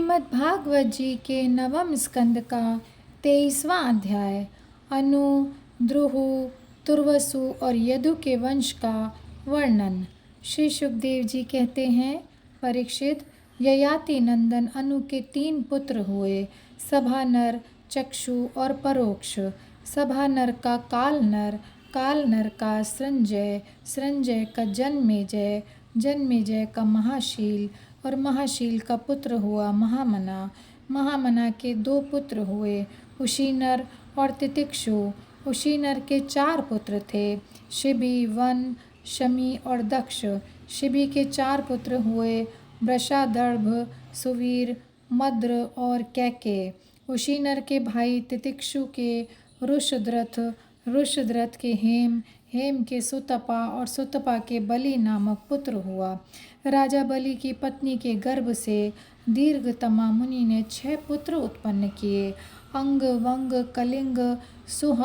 श्रीमद्भागवत जी के नवम स्कंद का 23वां अध्याय अनु, द्रुहु, तुर्वसु और यदु के वंश का वर्णन। श्री सुखदेव जी कहते हैं, परीक्षित, ययाति नंदन अनु के 3 पुत्र हुए, सभानर, चक्षु और परोक्ष। सभानर का कालनर, कालनर का संजय, संजय का जन्मेजय, जन्मेजय का महाशील और महाशील का पुत्र हुआ महामना। महामना के 2 पुत्र हुए, उशीनर और तितिक्षु। उशीनर के 4 पुत्र थे, शिबी, वन, शमी और दक्ष। शिबी के 4 पुत्र हुए, वृषादर्भ, सुवीर, मद्र और कैके। उशीनर के भाई तितिक्षु के रुषद्रथ, रुषद्रथ के हेम, हेम के सुतपा और सुतपा के बलि नामक पुत्र हुआ। राजा बलि की पत्नी के गर्भ से दीर्घतमा मुनि ने 6 पुत्र उत्पन्न किए, अंग, वंग, कलिंग, सुह,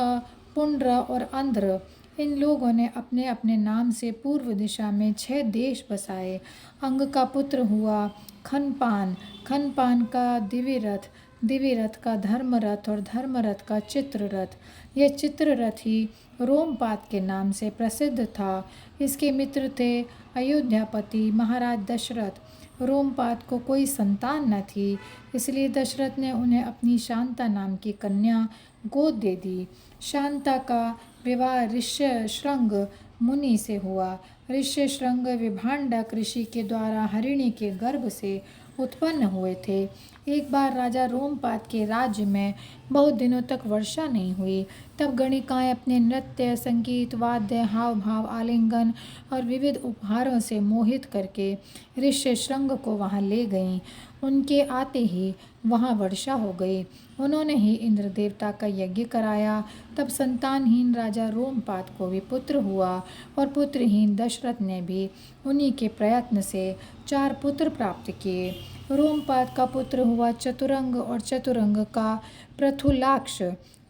पुंड्र और अंध्र। इन लोगों ने अपने अपने नाम से पूर्व दिशा में 6 देश बसाए। अंग का पुत्र हुआ खनपान, खनपान का दिविरथ, दिविरथ का धर्मरथ और धर्मरथ का चित्ररथ। यह चित्ररथ ही रोमपाद के नाम से प्रसिद्ध था। इसके मित्र थे अयोध्यापति महाराज दशरथ। रोमपाद को कोई संतान न थी, इसलिए दशरथ ने उन्हें अपनी शांता नाम की कन्या गोद दे दी। शांता का विवाह ऋष्यशृंग मुनि से हुआ। ऋष्यशृंग विभांडक ऋषि के द्वारा हरिणी के गर्भ से उत्पन्न हुए थे। एक बार राजा रोमपाद के राज्य में बहुत दिनों तक वर्षा नहीं हुई। तब गणिकाएं अपने नृत्य, संगीत, वाद्य, हाव भाव, आलिंगन और विविध उपहारों से मोहित करके ऋष्यशृंग को वहां ले गईं। उनके आते ही वहां वर्षा हो गई। उन्होंने ही इंद्र देवता का यज्ञ कराया। तब संतानहीन राजा रोमपाद को भी पुत्र हुआ और पुत्रहीन दशरथ ने भी उन्हीं के प्रयत्न से 4 पुत्र प्राप्त किए। रोमपाद का पुत्र हुआ चतुरंग और चतुरंग का पृथुलाक्ष।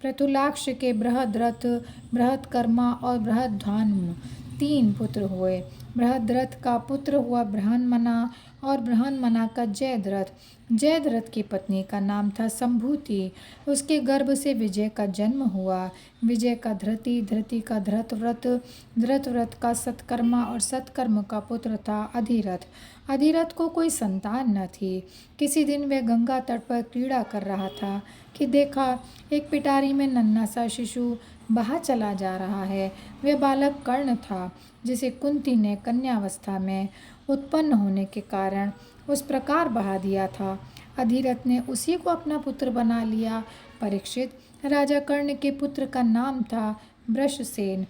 पृथुलाक्ष के बृहद्रथ, बृहत्कर्मा और बृहद्भानु 3 पुत्र हुए। बृहद्रथ का पुत्र हुआ बृहन्मना और बृहन्मना का जयद्रथ। जयद्रथ की पत्नी का नाम था संभूति। उसके गर्भ से विजय का जन्म हुआ। विजय का धृति, धृति का धृतव्रत, धृतव्रत का सत्कर्मा और सत्कर्म का पुत्र था अधिरथ। अधिरथ को कोई संतान न थी। किसी दिन वह गंगा तट पर क्रीड़ा कर रहा था कि देखा, एक पिटारी में नन्हा सा शिशु बहा चला जा रहा है। वह बालक कर्ण था, जिसे कुंती ने कन्यावस्था में उत्पन्न होने के कारण उस प्रकार बहा दिया था। अधिरथ ने उसी को अपना पुत्र बना लिया। परीक्षित, राजा कर्ण के पुत्र का नाम था वृषसेन।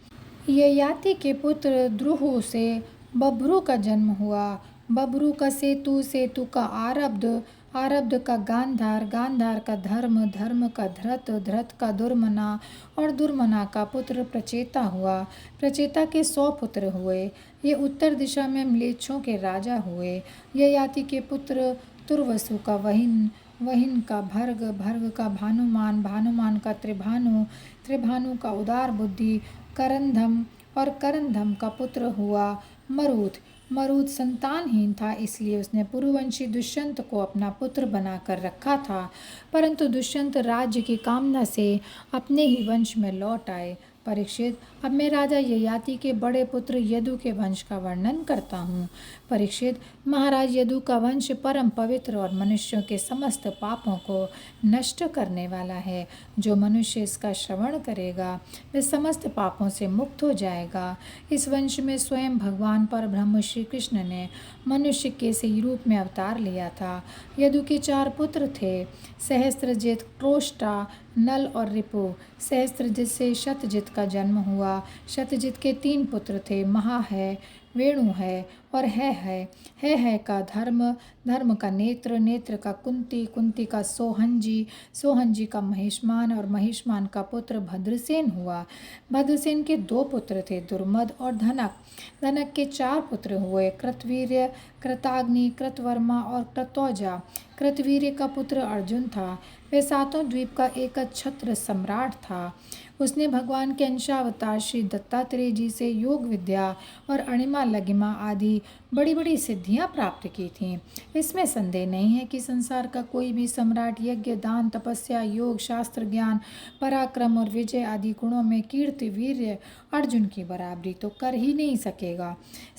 ययाति के पुत्र द्रुहु से बभ्रु का जन्म हुआ। बभ्रु का सेतु, सेतु का आरब्ध, आरब्ध का गांधार, गांधार का धर्म, धर्म का धृत, धृत का दुर्मना और दुर्मना का पुत्र प्रचेता हुआ। प्रचेता के 100 पुत्र हुए। ये उत्तर दिशा में म्लेच्छों के राजा हुए। ययाति के पुत्र तुर्वसु का वहिन, वहिन का भर्ग, भर्ग का भानुमान, भानुमान का त्रिभानु, त्रिभानु का उदार बुद्धि करंधम और करंधम का पुत्र हुआ मरुत। मरुत संतानहीन था, इसलिए उसने पुरुवंशी दुष्यंत को अपना पुत्र बनाकर रखा था। परंतु दुष्यंत राज्य की कामना से अपने ही वंश में लौट आए। परीक्षित, अब मैं राजा ययाति के बड़े पुत्र यदु के वंश का वर्णन करता हूँ। परीक्षित, महाराज यदु का वंश परम पवित्र और मनुष्यों के समस्त पापों को नष्ट करने वाला है। जो मनुष्य इसका श्रवण करेगा वह समस्त पापों से मुक्त हो जाएगा। इस वंश में स्वयं भगवान परब्रह्म श्री कृष्ण ने मनुष्य के से रूप में अवतार लिया था। यदु के 4 पुत्र थे, सहस्त्रजित, क्रोष्टा, नल और रिपु। सहस्त्रजित से शतजित का जन्म हुआ। शतजित के 3 पुत्र थे, महा है, वेणु है और है का धर्म, धर्म का नेत्र, नेत्र का कुंती, कुंती का सोहंजी, सोहंजी का महिष्मान और महिष्मान का पुत्र भद्रसेन हुआ। भद्रसेन के 2 पुत्र थे, दुर्मद और धनक। धनक के 4 पुत्र हुए, कृतवीर्य, कृताग्नि, कृतवर्मा और कृतौजा। कृतवीर्य का पुत्र अर्जुन था। वह सातों द्वीप का एक छत्र सम्राट था। उसने भगवान के अंशावतार श्री दत्तात्रेय जी से योग विद्या और अणिमा लगिमा आदि बड़ी बड़ी सिद्धियां प्राप्त की थीं। इसमें संदेह नहीं है कि संसार का कोई भी सम्राट यज्ञ दान तपस्या योग शास्त्र ज्ञान पराक्रम और विजय आदि गुणों में कीर्ति वीर्य अर्जुन की बराबरी तो कर ही नहीं सकेगा।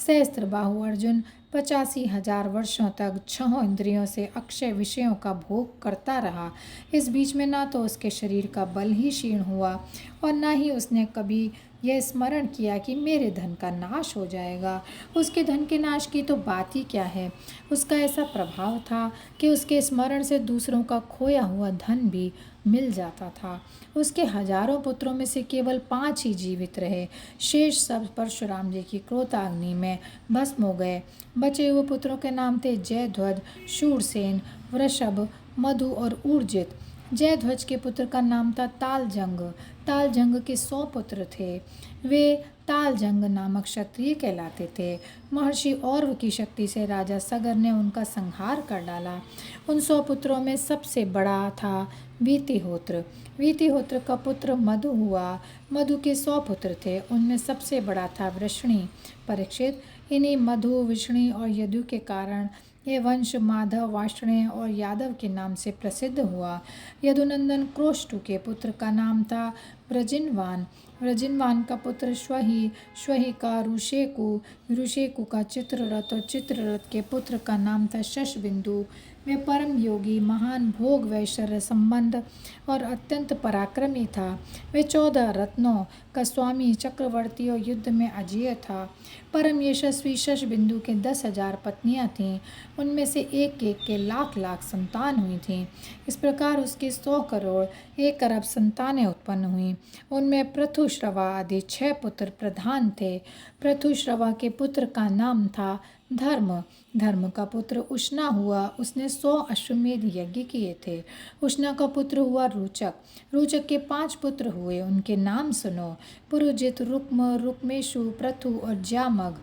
सहस्त्र बाहु अर्जुन 85,000 वर्षों तक छहों इंद्रियों से अक्षय विषयों का भोग करता रहा। इस बीच में ना तो उसके शरीर का बल ही क्षीण हुआ और ना ही उसने कभी यह स्मरण किया कि मेरे धन का नाश हो जाएगा। उसके धन के नाश की तो बात ही क्या है। उसका ऐसा प्रभाव था कि उसके स्मरण से दूसरों का खोया हुआ धन भी मिल जाता था। उसके हजारों पुत्रों में से केवल 5 ही जीवित रहे। शेष सब परशुराम जी की क्रोधाग्नि में भस्म हो गए। बचे हुए पुत्रों के नाम थे जयध्वज शूरसेन वृषभ मधु और ऊर्जित। जयध्वज के पुत्र का नाम था तालजंग। तालजंग के 100 पुत्र थे। वे तालजंग नामक क्षत्रिय कहलाते थे। महर्षि औरव की शक्ति से राजा सगर ने उनका संहार कर डाला। उन 100 पुत्रों में सबसे बड़ा था वीतिहोत्र। वीतिहोत्र का पुत्र मधु हुआ। मधु के 100 पुत्र थे। उनमें सबसे बड़ा था वृष्णि। परीक्षित, इन्हीं मधु विष्णु और यदु के कारण यह वंश माधव वाष्णेय और यादव के नाम से प्रसिद्ध हुआ। यदुनंदन क्रोष्टु के पुत्र का नाम था व्रजिनवान। व्रजिनवान का पुत्र श्वही, श्वही का ऋषेकु, ऋषेकु का चित्ररथ और चित्ररथ के पुत्र का नाम था शशबिंदु। वे परम योगी महान भोग वैश्वर्य संबंध और अत्यंत पराक्रमी था। वे 14 रत्नों का स्वामी चक्रवर्ती और युद्ध में अजेय था। परम यशस्वी शशबिंदु के 10,000 पत्नियां थीं। उनमें से एक एक के लाख लाख संतान हुई थीं। इस प्रकार उसके 100 करोड़ 1 अरब संतानें उत्पन्न हुईं। उनमें पृथुश्रवा आदि 6 पुत्र प्रधान थे। पृथुश्रवा के पुत्र का नाम था धर्म। धर्म का पुत्र उष्णा हुआ। उसने 100 अश्वमेध यज्ञ किए थे। उष्णा का पुत्र हुआ रुचक। रुचक के 5 पुत्र हुए। उनके नाम सुनो: पुरुजित, रुक्म, रुक्मेशु, पृथु और जामग।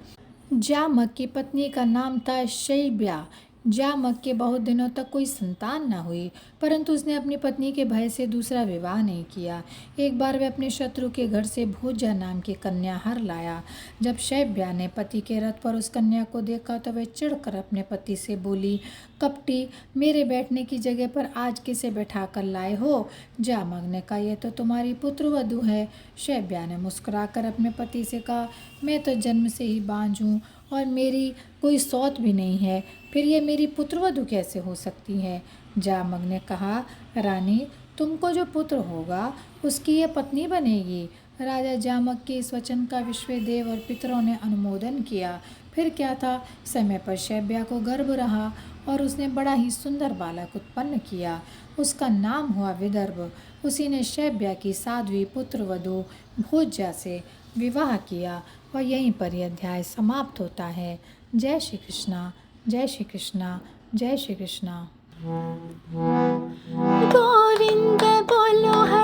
जामग की पत्नी का नाम था शैब्या। जामग के बहुत दिनों तक कोई संतान न हुई, परंतु उसने अपनी पत्नी के भय से दूसरा विवाह नहीं किया। एक बार वह अपने शत्रु के घर से भोजा नाम की कन्या हर लाया। जब शैब्या ने पति के रथ पर उस कन्या को देखा तो वह चिढ़कर अपने पति से बोली, कपटी, मेरे बैठने की जगह पर आज किसे बैठा कर लाए हो? जामग ने कहा, यह तो तुम्हारी पुत्रवधू है। शैब्या ने मुस्कुराकर अपने पति से कहा, मैं तो जन्म से ही बांझ हूँ और मेरी कोई सौत भी नहीं है, फिर ये मेरी पुत्रवधू कैसे हो सकती है? जामग ने कहा, रानी, तुमको जो पुत्र होगा उसकी ये पत्नी बनेगी। राजा जामग के इस वचन का विश्वदेव और पितरों ने अनुमोदन किया। फिर क्या था, समय पर शैब्या को गर्भ रहा और उसने बड़ा ही सुंदर बालक उत्पन्न किया। उसका नाम हुआ विदर्भ। उसी ने शैब्या की साध्वी पुत्रवधू भोज्या से विवाह किया और यहीं पर यह अध्याय समाप्त होता है। जय श्री कृष्णा, जय श्री कृष्णा, जय श्री कृष्णा। गोविंद बोलो।